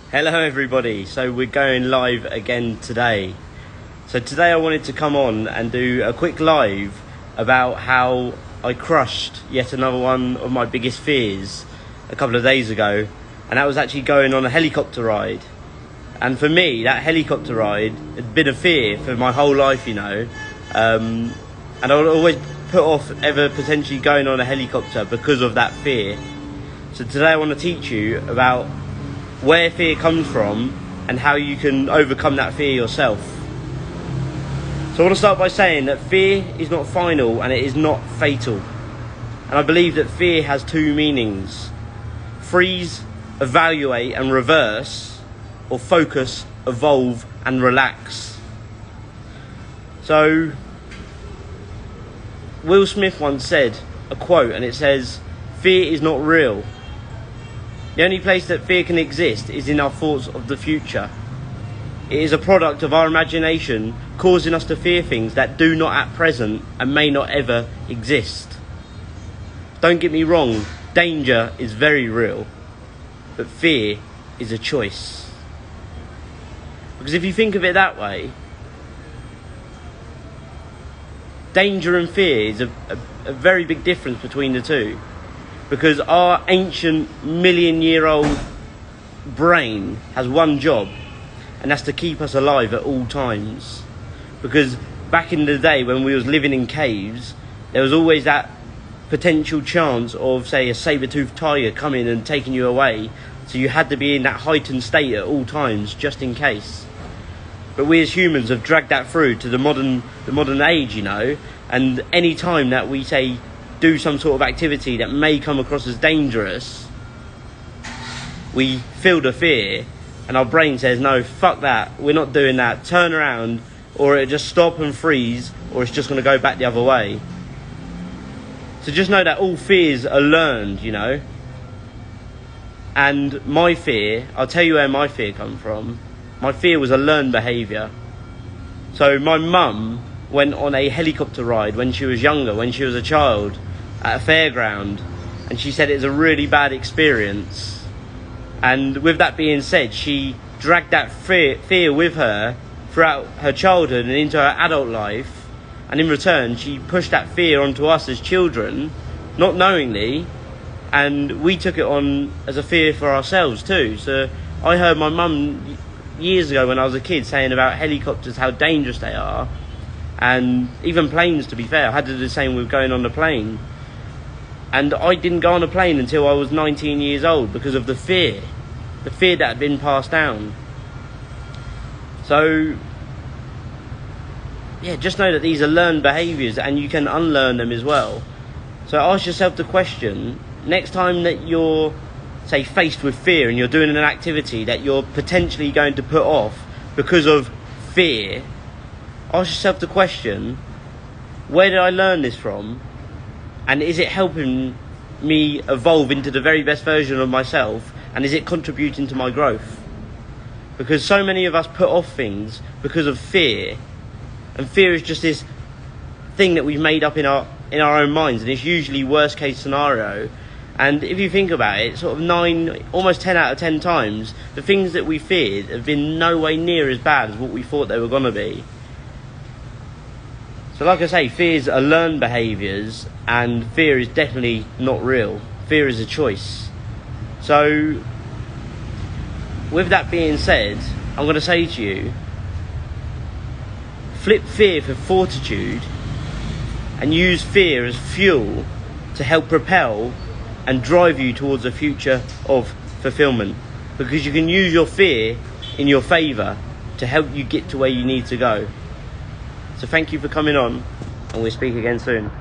Hello everybody, so we're going live again today. So today I wanted to come on and do a quick live about how I crushed yet another one of my biggest fears a couple of days ago, and that was actually going on a helicopter ride. And for me, that helicopter ride had been a fear for my whole life, and I would always put off ever potentially going on a helicopter because of that fear. So today I want to teach you about where fear comes from and how you can overcome that fear yourself. So I want to start by saying that fear is not final and it is not fatal. And I believe that fear has two meanings: freeze, evaluate and reverse, or focus, evolve and relax. So Will Smith once said a quote, and it says, "Fear is not real. The only place that fear can exist is in our thoughts of the future. It is a product of our imagination, causing us to fear things that do not at present and may not ever exist." Don't get me wrong, danger is very real, but fear is a choice. Because if you think of it that way, danger and fear is a very big difference between the two. Because our ancient million-year-old brain has one job, and that's to keep us alive at all times. Because back in the day when we was living in caves, there was always that potential chance of, say, a saber-toothed tiger coming and taking you away. So you had to be in that heightened state at all times, just in case. But we as humans have dragged that through to the modern age, and any time that we say do some sort of activity that may come across as dangerous, we feel the fear and our brain says, no, fuck that, we're not doing that, turn around, or it'll just stop and freeze, or it's just going to go back the other way. So just know that all fears are learned, and my fear, I'll tell you where my fear come from. My fear was a learned behaviour. So my mum went on a helicopter ride when she was younger, when she was a child, at a fairground, and she said it was a really bad experience. And with that being said, she dragged that fear with her throughout her childhood and into her adult life, and in return she pushed that fear onto us as children, not knowingly, and we took it on as a fear for ourselves too. So I heard my mum years ago when I was a kid saying about helicopters, how dangerous they are, and even planes, to be fair. I had to do the same with going on the plane. And I didn't go on a plane until I was 19 years old because of the fear that had been passed down. So, yeah, just know that these are learned behaviours and you can unlearn them as well. So ask yourself the question, next time that you're, say, faced with fear and you're doing an activity that you're potentially going to put off because of fear, ask yourself the question, where did I learn this from? And is it helping me evolve into the very best version of myself? And is it contributing to my growth? Because so many of us put off things because of fear. And fear is just this thing that we've made up in our own minds. And it's usually worst case scenario. And if you think about it, sort of almost 10 out of 10 times, the things that we feared have been no way near as bad as what we thought they were going to be. So like I say, fears are learned behaviours, and fear is definitely not real. Fear is a choice. So, with that being said, I'm going to say to you, flip fear for fortitude and use fear as fuel to help propel and drive you towards a future of fulfilment. Because you can use your fear in your favour to help you get to where you need to go. So thank you for coming on, and we'll speak again soon.